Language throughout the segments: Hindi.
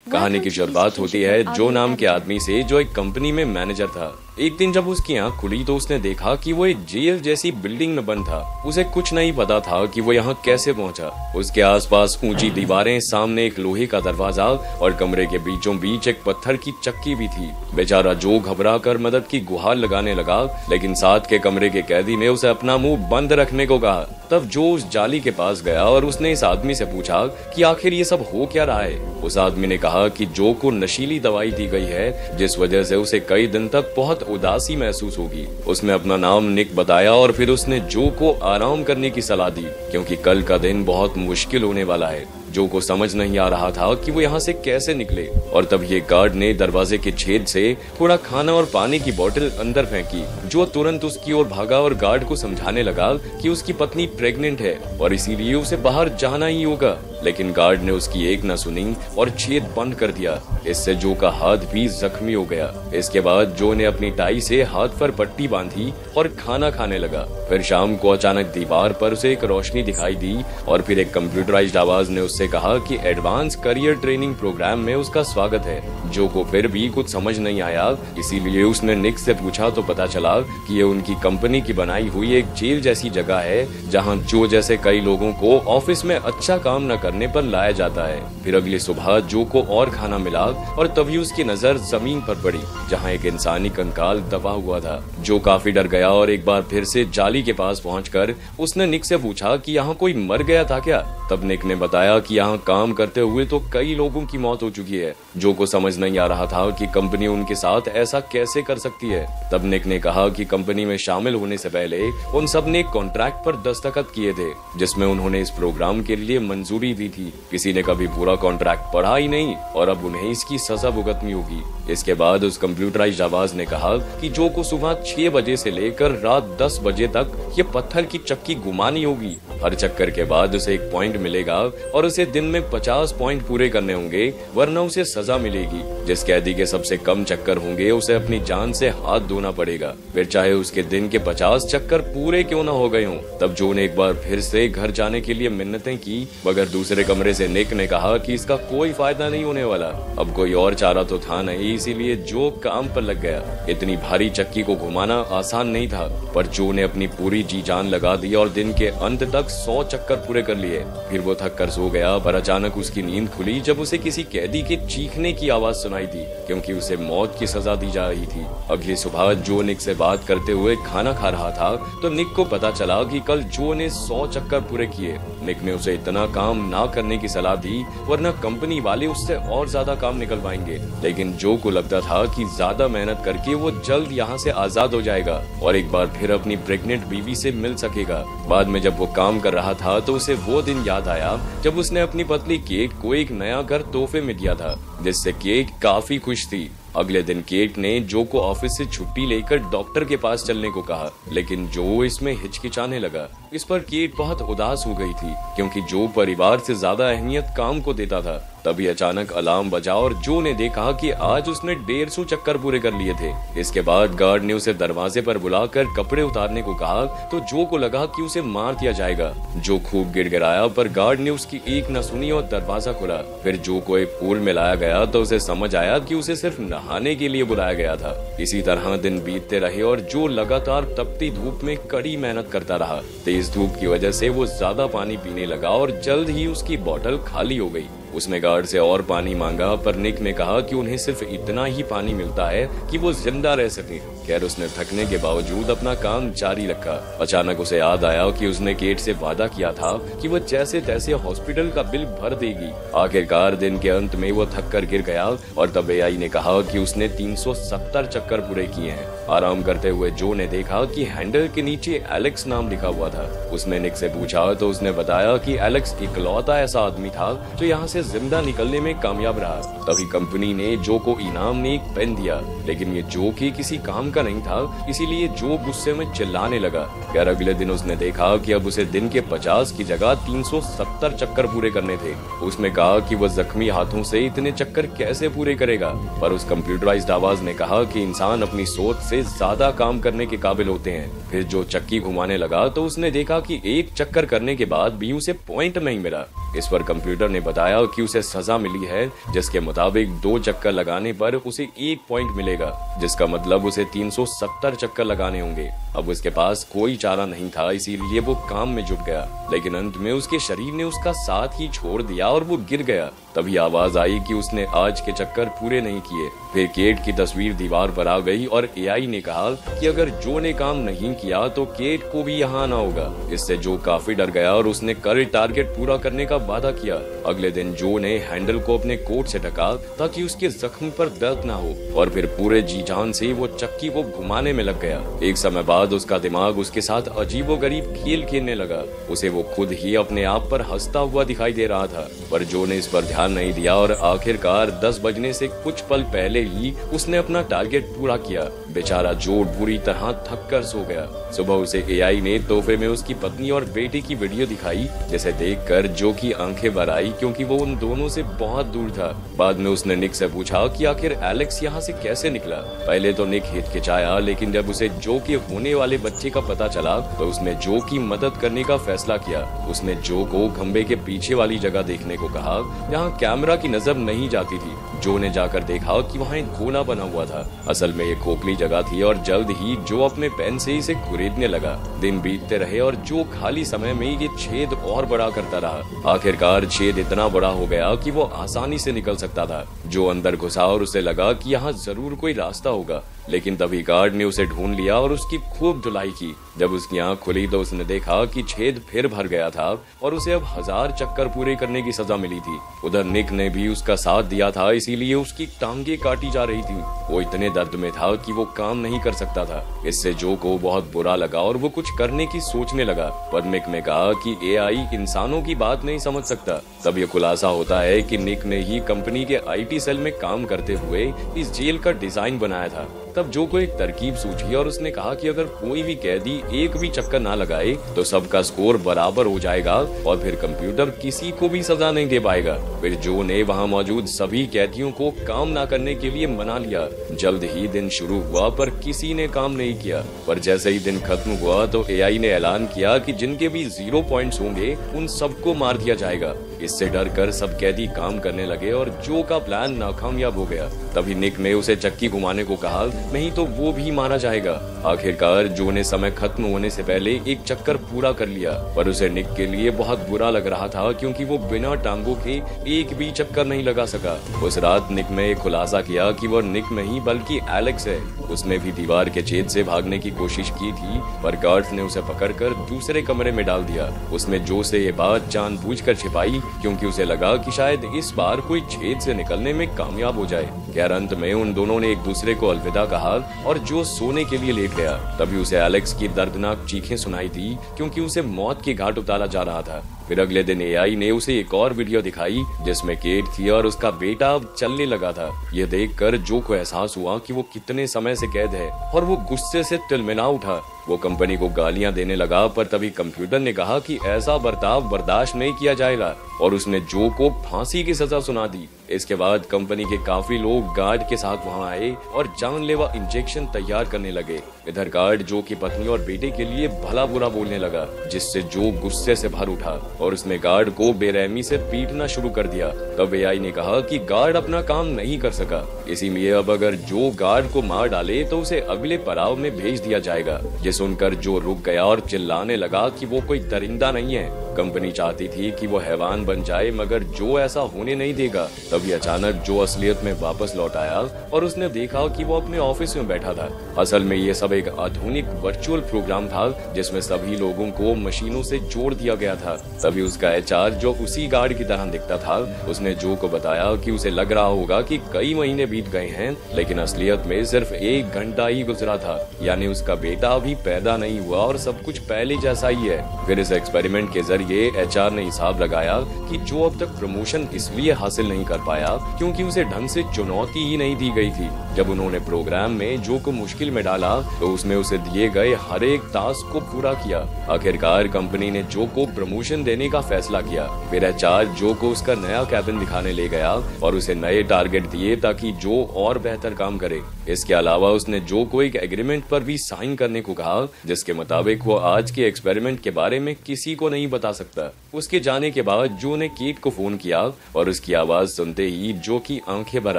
कहानी की शुरुआत होती है जो नाम के आदमी से, जो एक कंपनी में मैनेजर था। एक दिन जब उसकी आंख खुली तो उसने देखा कि वो एक जेल जैसी बिल्डिंग में बंद था। उसे कुछ नहीं पता था कि वो यहाँ कैसे पहुँचा। उसके आसपास ऊंची दीवारें, सामने एक लोहे का दरवाजा और कमरे के बीचों बीच एक पत्थर की चक्की भी थी। बेचारा जो घबराकर मदद की गुहार लगाने लगा, लेकिन साथ के कमरे के कैदी ने उसे अपना मुंह बंद रखने को कहा। तब जो उस जाली के पास गया और उसने इस आदमी से पूछा कि आखिर ये सब हो क्या रहा है। उस आदमी ने कहा कि जो को नशीली दवाई दी गई है, जिस वजह से उसे कई दिन तक बहुत उदासी महसूस होगी। उसने अपना नाम निक बताया और फिर उसने जो को आराम करने की सलाह दी, क्योंकि कल का दिन बहुत मुश्किल होने वाला है। जो को समझ नहीं आ रहा था कि वो यहाँ से कैसे निकले, और तब ये गार्ड ने दरवाजे के छेद से थोड़ा खाना और पानी की बोतल अंदर फेंकी। जो तुरंत उसकी ओर भागा और गार्ड को समझाने लगा कि उसकी पत्नी प्रेग्नेंट है और इसीलिए उसे बाहर जाना ही होगा। लेकिन गार्ड ने उसकी एक न सुनी और छेद बंद कर दिया। इससे जो का हाथ भी जख्मी हो गया। इसके बाद जो ने अपनी टाई से हाथ पर पट्टी बांधी और खाना खाने लगा। फिर शाम को अचानक दीवार पर उसे एक रोशनी दिखाई दी और फिर एक कंप्यूटराइज्ड आवाज ने उससे कहा कि एडवांस करियर ट्रेनिंग प्रोग्राम में उसका स्वागत है। जो को फिर भी कुछ समझ नहीं आया, इसीलिए उसने निक से पूछा तो पता चला कि ये उनकी कंपनी की बनाई हुई एक जेल जैसी जगह है, जहां जो जैसे कई लोगों को ऑफिस में अच्छा काम न करने पर लाया जाता है। फिर अगली सुबह जो को और खाना मिला और तभी उसकी नजर जमीन पर पड़ी, जहां एक इंसानी कंकाल दबा हुआ था। जो काफी डर गया और एक बार फिर से जाली के पास पहुंचकर उसने निक से पूछा कि यहाँ कोई मर गया था क्या। तब निक ने बताया कि यहाँ काम करते हुए तो कई लोगों की मौत हो चुकी है। जो को समझ नहीं आ रहा था कि कंपनी उनके साथ ऐसा कैसे कर सकती है। तब निक ने कहा कि कंपनी में शामिल होने से पहले उन सब ने एक कॉन्ट्रैक्ट पर दस्तखत किए थे, जिसमें उन्होंने इस प्रोग्राम के लिए मंजूरी दी थी। किसी ने कभी पूरा कॉन्ट्रैक्ट पढ़ा ही नहीं और अब उन्हें इसकी सजा भुगतनी होगी। इसके बाद उस कंप्यूटराइज्ड आवाज ने कहा कि जो को सुबह 6 बजे से लेकर रात 10 बजे तक ये पत्थर की चक्की घुमानी होगी। हर चक्कर के बाद उसे एक पॉइंट मिलेगा और उसे दिन में 50 पॉइंट पूरे करने होंगे, वरना उसे सजा मिलेगी। जिस कैदी के सबसे कम चक्कर होंगे उसे अपनी जान से हाथ धोना पड़ेगा, फिर चाहे उसके दिन के 50 चक्कर पूरे क्यों न हो गए हों। तब जो ने एक बार फिर से घर जाने के लिए मिन्नतें की, मगर दूसरे कमरे से निक ने कहा कि इसका कोई फायदा नहीं होने वाला। अब कोई और चारा तो था नहीं, इसीलिए जो काम पर लग गया। इतनी भारी चक्की को घुमाना आसान नहीं था, पर जो ने अपनी पूरी जी जान लगा दी और दिन के अंत तक 100 चक्कर पूरे कर लिए। फिर वो थक कर सो गया, पर अचानक उसकी नींद खुली जब उसे किसी कैदी के चीखने की आवाज सुनाई दी, क्योंकि उसे मौत की सजा दी जा रही थी। अगली सुबह जो निक से बात करते हुए खाना खा रहा था तो निक को पता चला कि कल जो ने 100 चक्कर पूरे किए। निक ने उसे इतना काम ना करने की सलाह दी, वरना कंपनी वाले उससे और ज्यादा काम निकलवाएंगे। लेकिन जो को लगता था कि ज्यादा मेहनत करके वो जल्द यहाँ से आजाद हो जाएगा और एक बार फिर अपनी प्रेग्नेंट बीवी से मिल सकेगा। बाद में जब वो काम कर रहा था तो उसे वो दिन याद आया जब उसने अपनी पत्नी केट को एक नया घर तोहफे में दिया था, जिससे केट काफी खुश थी। अगले दिन केट ने जो को ऑफिस से छुट्टी लेकर डॉक्टर के पास चलने को कहा, लेकिन जो इसमें हिचकिचाने लगा। इस पर केट बहुत उदास हो गई थी, क्योंकि जो परिवार से ज्यादा अहमियत काम को देता था। तभी अचानक अलार्म बजा और जो ने देखा कि आज उसने 150 चक्कर पूरे कर लिए थे। इसके बाद गार्ड ने उसे दरवाजे पर बुलाकर कपड़े उतारने को कहा तो जो को लगा कि उसे मार दिया जाएगा। जो खूब गिड़गिड़ाया, पर गार्ड ने उसकी एक न सुनी और दरवाजा खुला। फिर जो को एक पूल में लाया गया तो उसे समझ आया कि उसे सिर्फ नहाने के लिए बुलाया गया था। इसी तरह दिन बीतते रहे और जो लगातार तपती धूप में कड़ी मेहनत करता रहा। तेज धूप की वजह से वो ज्यादा पानी पीने लगा और जल्द ही उसकी बोतल खाली हो गई। उसने गार्ड से और पानी मांगा, पर निक ने कहा कि उन्हें सिर्फ इतना ही पानी मिलता है कि वो जिंदा रह सके। खैर, उसने थकने के बावजूद अपना काम जारी रखा। अचानक उसे याद आया कि उसने केट से वादा किया था कि वो जैसे तैसे हॉस्पिटल का बिल भर देगी। आखिरकार दिन के अंत में वो थक कर गिर गया और तब एआई ने कहा कि उसने 370 चक्कर पूरे किए हैं। आराम करते हुए जो ने देखा कि हैंडल के नीचे एलेक्स नाम लिखा हुआ था। उसने निक से पूछा तो उसने बताया कि एलेक्स इकलौता ऐसा आदमी था जो यहाँ से जिंदा निकलने में कामयाब रहा। तभी कंपनी ने जो को इनाम में एक पेन दिया, लेकिन ये जो के किसी काम का नहीं था, इसीलिए जो गुस्से में चिल्लाने लगा। खैर, अगले दिन उसने देखा कि अब उसे दिन के 50 की जगह 370 चक्कर पूरे करने थे। उसने कहा कि वह जख्मी हाथों से इतने चक्कर कैसे पूरे करेगा, पर उस कंप्यूटराइज्ड आवाज ने कहा कि इंसान अपनी सोच से ज्यादा काम करने के काबिल होते हैं। फिर जो चक्की घुमाने लगा तो उसने देखा कि एक चक्कर करने के बाद भी उसे पॉइंट नहीं मिला। इस पर कंप्यूटर ने बताया कि उसे सजा मिली है, जिसके मुताबिक 2 चक्कर लगाने पर उसे 1 पॉइंट मिलेगा, जिसका मतलब उसे 370 चक्कर लगाने होंगे। अब उसके पास कोई चारा नहीं था, इसीलिए वो काम में जुट गया, लेकिन अंत में उसके शरीर ने उसका साथ ही छोड़ दिया और वो गिर गया। तभी आवाज आई कि उसने आज के चक्कर पूरे नहीं किए। फिर केट की तस्वीर दीवार पर आ गई और एआई ने कहा कि अगर जो ने काम नहीं किया तो केट को भी यहाँ आना होगा। इससे जो काफी डर गया और उसने कल टारगेट पूरा करने का वादा किया। अगले दिन जो ने हैंडल को अपने कोट से ढका ताकि उसके जख्म पर दर्द ना हो, और फिर पूरे जी जान से वो चक्की को घुमाने में लग गया। एक समय बाद उसका दिमाग उसके साथ अजीबोगरीब खेल खेलने लगा। उसे वो खुद ही अपने आप पर हंसता हुआ दिखाई दे रहा था, पर जो ने इस पर ध्यान नहीं दिया और आखिरकार 10 बजने से कुछ पल पहले ही उसने अपना टारगेट पूरा किया। बेचारा जो बुरी तरह थक कर सो गया। सुबह उसे एआई ने तोहफे में उसकी पत्नी और बेटे की वीडियो दिखाई, जिसे देखकर जो की आंखें भर आई, क्योंकि वो उन दोनों से बहुत दूर था। बाद में उसने निक से पूछा कि आखिर एलेक्स यहाँ से कैसे निकला। पहले तो निक हिचकिचाया, लेकिन जब उसे जो के होने वाले बच्चे का पता चला तो उसने जो की मदद करने का फैसला किया। उसने जो को खंबे के पीछे वाली जगह देखने को कहा, जहाँ कैमरा की नजर नहीं जाती थी। जो ने जाकर देखा कि वहाँ एक गोला बना हुआ था। असल में ये खोखली जगह थी और जल्द ही जो अपने पेन से इसे खुरीदने लगा। दिन बीतते रहे और जो खाली समय में ये छेद और बड़ा करता रहा। आखिरकार छेद इतना बड़ा हो गया कि वो आसानी से निकल सकता था। जो अंदर घुसा और उसे लगा कि यहाँ जरूर कोई रास्ता होगा, लेकिन तभी गार्ड ने उसे ढूंढ लिया और उसकी खूब धुलाई की। जब उसकी आंख खुली तो उसने देखा कि छेद फिर भर गया था और उसे अब 1000 चक्कर पूरे करने की सजा मिली थी। उधर निक ने भी उसका साथ दिया था, इसीलिए उसकी टांगे काटी जा रही थी। वो इतने दर्द में था कि वो काम नहीं कर सकता था। इससे जो को बहुत बुरा लगा और वो कुछ करने की सोचने लगा, पर निक ने कहा कि एआई इंसानों की बात नहीं समझ सकता। तब ये खुलासा होता है कि निक ने ही कंपनी के आईटी सेल में काम करते हुए इस जेल का डिजाइन बनाया था। तब जो को एक तरकीब सूझी और उसने कहा कि अगर कोई भी कैदी एक भी चक्कर ना लगाए तो सबका स्कोर बराबर हो जाएगा और फिर कंप्यूटर किसी को भी सजा नहीं दे पाएगा। फिर जो ने वहाँ मौजूद सभी कैदियों को काम ना करने के लिए मना लिया। जल्द ही दिन शुरू हुआ, पर किसी ने काम नहीं किया। पर जैसे ही दिन खत्म हुआ तो एआई ने ऐलान किया कि जिनके भी 0 पॉइंट्स होंगे उन सबको मार दिया जाएगा। इससे डर कर सब कैदी काम करने लगे और जो का प्लान नाकामयाब हो गया। तभी निक ने उसे चक्की घुमाने को कहा, नहीं तो वो भी मारा जाएगा। आखिरकार जो ने समय खत्म होने से पहले एक चक्कर पूरा कर लिया, पर उसे निक के लिए बहुत बुरा लग रहा था, क्योंकि वो बिना टांगों के एक भी चक्कर नहीं लगा सका। उस रात निक ने एक खुलासा किया कि वो निक नहीं बल्कि एलेक्स है। उसने भी दीवार के छेद से भागने की कोशिश की थी, पर गार्ड्स ने उसे पकड़कर दूसरे कमरे में डाल दिया। उसने जो से ये बात जानबूझकर छिपाई, क्योंकि उसे लगा कि शायद इस बार कोई छेद से निकलने में कामयाब हो जाए। खैर अंत में उन दोनों ने एक दूसरे को अलविदा कहा और जो सोने के लिए लेट गया। तभी उसे एलेक्स की दर्दनाक चीखें सुनाई थी, क्योंकि उसे मौत के घाट उतारा जा रहा था। फिर अगले दिन एआई ने उसे एक और वीडियो दिखाई, जिसमें केट थी और उसका बेटा अब चलने लगा था। यह देखकर जो को एहसास हुआ कि वो कितने समय से कैद है और वो गुस्से से तिलमिला उठा। वो कंपनी को गालियां देने लगा, पर तभी कंप्यूटर ने कहा कि ऐसा बर्ताव बर्दाश्त नहीं किया जाएगा और उसने जो को फांसी की सजा सुना दी। इसके बाद कंपनी के काफी लोग गार्ड के साथ वहां आए और जानलेवा इंजेक्शन तैयार करने लगे। इधर गार्ड जो की पत्नी और बेटे के लिए भला बुरा बोलने लगा, जिससे जो गुस्से से भर उठा और उसने गार्ड को बेरहमी से पीटना शुरू कर दिया। तब एआई ने कहा कि गार्ड अपना काम नहीं कर सका, इसीलिए अब अगर जो गार्ड को मार डाले तो उसे अगले पड़ाव में भेज दिया जाएगा। ये सुनकर जो रुक गया और चिल्लाने लगा कि वो कोई दरिंदा नहीं है। कंपनी चाहती थी कि वो हैवान बन जाए, मगर जो ऐसा होने नहीं देगा। तभी अचानक जो असलियत में वापस लौट आया और उसने देखा कि वो अपने ऑफिस में बैठा था। असल में ये सब एक आधुनिक वर्चुअल प्रोग्राम था, जिसमें सभी लोगों को मशीनों से जोड़ दिया गया था। तभी उसका एचआर, जो उसी गार्ड की तरह दिखता था, उसने जो को बताया कि उसे लग रहा होगा कि कई महीने बीत गए हैं, लेकिन असलियत में सिर्फ 1 घंटा ही गुजरा था। यानी उसका बेटा अभी पैदा नहीं हुआ और सब कुछ पहले जैसा ही है। फिर इस एक्सपेरिमेंट के जरिए एचआर ने हिसाब लगाया कि जो अब तक प्रमोशन इसलिए हासिल नहीं कर पाया क्योंकि उसे ढंग से चुनौती ही नहीं दी गई थी। जब उन्होंने प्रोग्राम में जो को मुश्किल में डाला तो उसने उसे दिए गए हर एक टास्क को पूरा किया। आखिरकार कंपनी ने जो को प्रमोशन देने लेने का फैसला किया। फिर एचआर जो को उसका नया कैबिन दिखाने ले गया और उसे नए टारगेट दिए ताकि जो और बेहतर काम करे। इसके अलावा उसने जो को एक एग्रीमेंट पर भी साइन करने को कहा, जिसके मुताबिक वो आज के एक्सपेरिमेंट के बारे में किसी को नहीं बता सकता। उसके जाने के बाद जो ने केट को फोन किया और उसकी आवाज सुनते ही जो की आंखें भर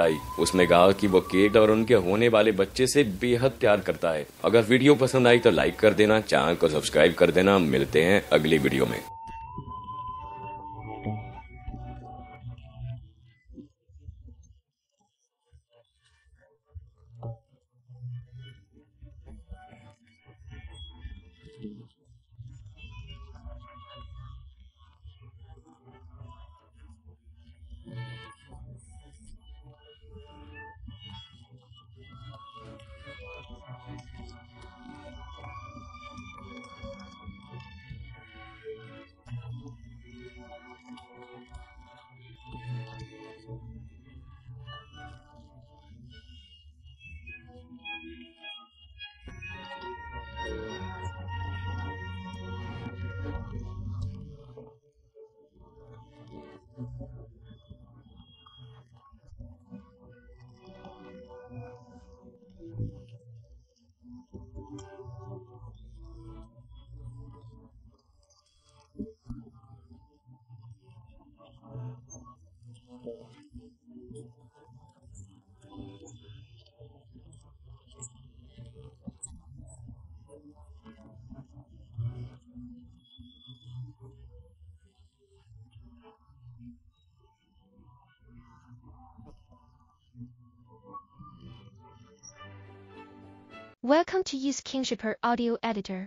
आई। उसने कहा कि वो केट और उनके होने वाले बच्चे से बेहद प्यार करता है। अगर वीडियो पसंद आई तो लाइक कर देना, चैनल को सब्सक्राइब कर देना। मिलते हैं अगली वीडियो में। Welcome to use Kingshipper Audio Editor.